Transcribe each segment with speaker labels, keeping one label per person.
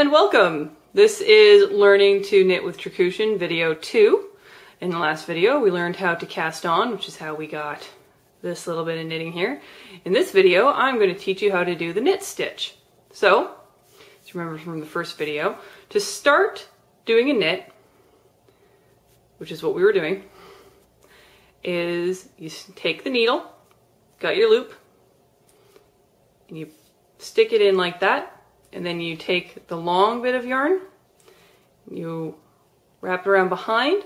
Speaker 1: and welcome. This is Learning to Knit with Tracution video 2. In the last video we learned how to cast on, which is how we got this little bit of knitting here. In this video I'm going to teach you how to do the knit stitch. So, as you remember from the first video, to start doing a knit, which is what we were doing, is you take the needle, got your loop, and you stick it in like that. And then you take the long bit of yarn, you wrap it around behind,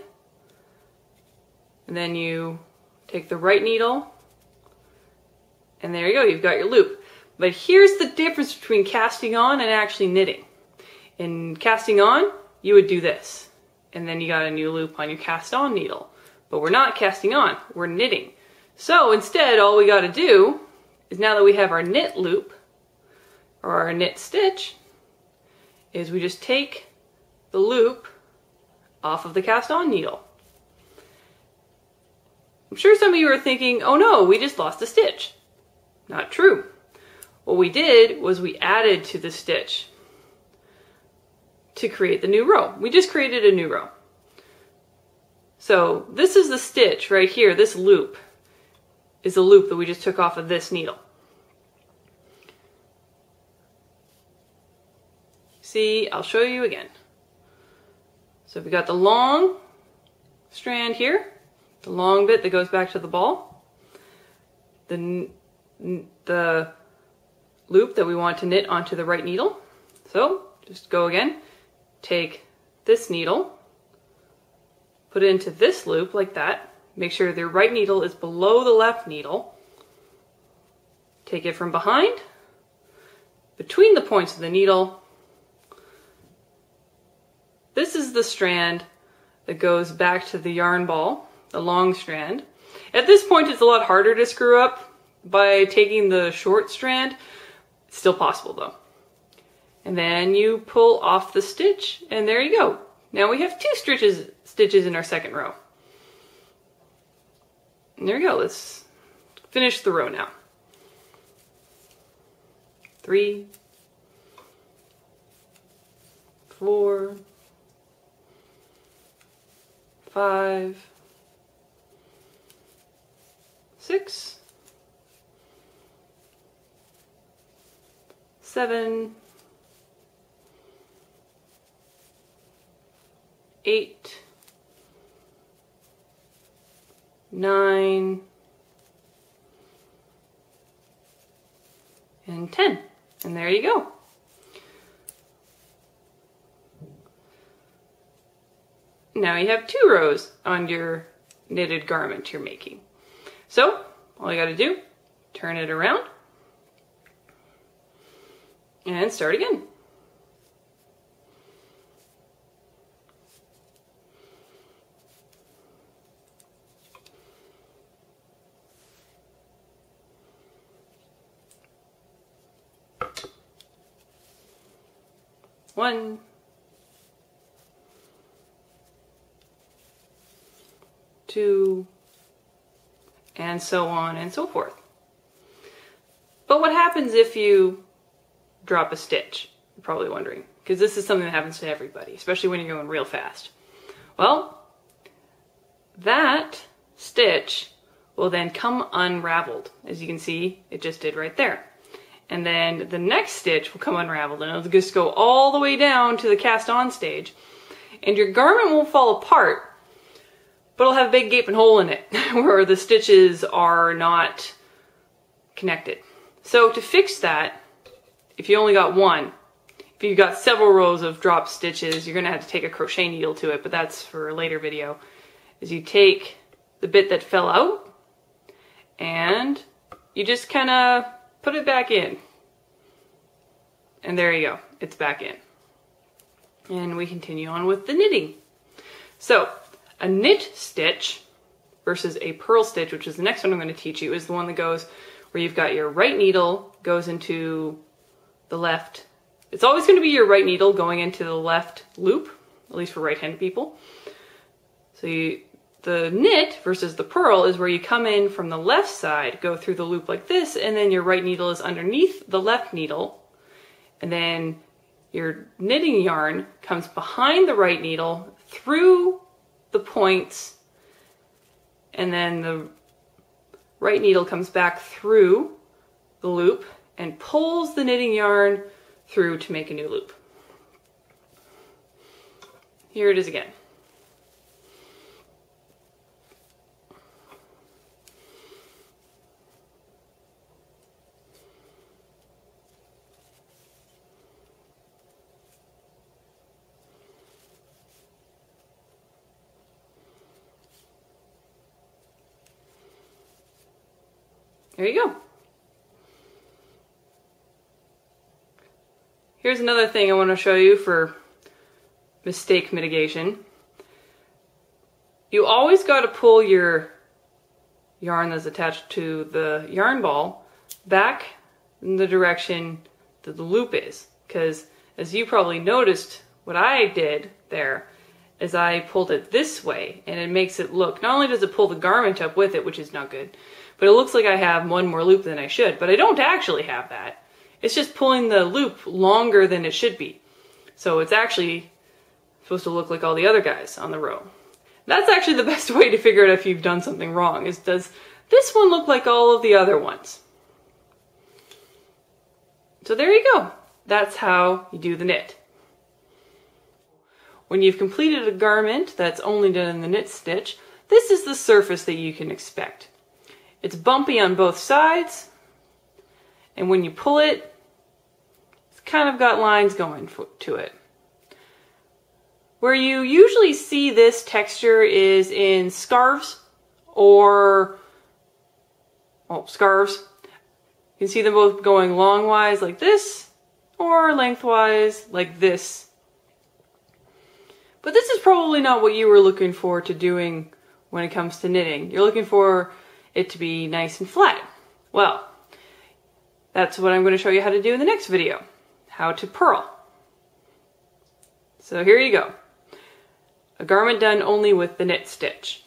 Speaker 1: and then you take the right needle, and there you go, you've got your loop. But here's the difference between casting on and actually knitting. In casting on, you would do this, and then you got a new loop on your cast on needle. But we're not casting on, we're knitting. So instead, all we gotta do is, now that we have our knit loop, or our knit stitch, is we just take the loop off of the cast on needle. I'm sure some of you are thinking, oh no, we just lost a stitch. Not true. What we did was we added to the stitch to create the new row. We just created a new row. So this is the stitch right here. This loop is the loop that we just took off of this needle. See, I'll show you again. So we got the long strand here, the long bit that goes back to the ball, the loop that we want to knit onto the right needle. So just go again, take this needle, put it into this loop like that, make sure the right needle is below the left needle, take it from behind, between the points of the needle. This is the strand that goes back to the yarn ball, the long strand. At this point it's a lot harder to screw up by taking the short strand. It's still possible though. And then you pull off the stitch, and there you go. Now we have two stitches in our second row. And there you go, let's finish the row now. 3, 4, 5, 6, 7, 8, 9, and 10. And there you go. Now you have 2 rows on your knitted garment you're making. So all you got to do, turn it around and start again. One, 2, and so on and so forth. But what happens if you drop a stitch? You're probably wondering, because this is something that happens to everybody, especially when you're going real fast. Well, that stitch will then come unraveled. As you can see, it just did right there. And then the next stitch will come unraveled, and it'll just go all the way down to the cast on stage. And your garment won't fall apart, but it'll have a big gaping hole in it where the stitches are not connected. So to fix that, if you only got one, if you've got several rows of drop stitches, you're gonna have to take a crochet needle to it, but that's for a later video, is you take the bit that fell out and you just kind of put it back in. And there you go, it's back in. And we continue on with the knitting. So, a knit stitch versus a purl stitch, which is the next one I'm going to teach you, is the one that goes where you've got your right needle goes into the left. It's always going to be your right needle going into the left loop, at least for right-handed people. So the knit versus the purl is where you come in from the left side, go through the loop like this, and then your right needle is underneath the left needle, and then your knitting yarn comes behind the right needle through the points, and then the right needle comes back through the loop and pulls the knitting yarn through to make a new loop. Here it is again. There you go. Here's another thing I want to show you for mistake mitigation. You always got to pull your yarn that's attached to the yarn ball back in the direction that the loop is, because as you probably noticed, what I did there is I pulled it this way, and it makes it look, not only does it pull the garment up with it, which is not good, but it looks like I have one more loop than I should, but I don't actually have that. It's just pulling the loop longer than it should be. So it's actually supposed to look like all the other guys on the row. That's actually the best way to figure out if you've done something wrong, is does this one look like all of the other ones? So there you go. That's how you do the knit. When you've completed a garment that's only done in the knit stitch, this is the surface that you can expect. It's bumpy on both sides, and when you pull it, it's kind of got lines going to it. Where you usually see this texture is in scarves or, well, scarves. You can see them both going longwise like this or lengthwise like this. But this is probably not what you were looking for to doing when it comes to knitting. You're looking for it to be nice and flat. Well, that's what I'm going to show you how to do in the next video. How to purl. So here you go. A garment done only with the knit stitch.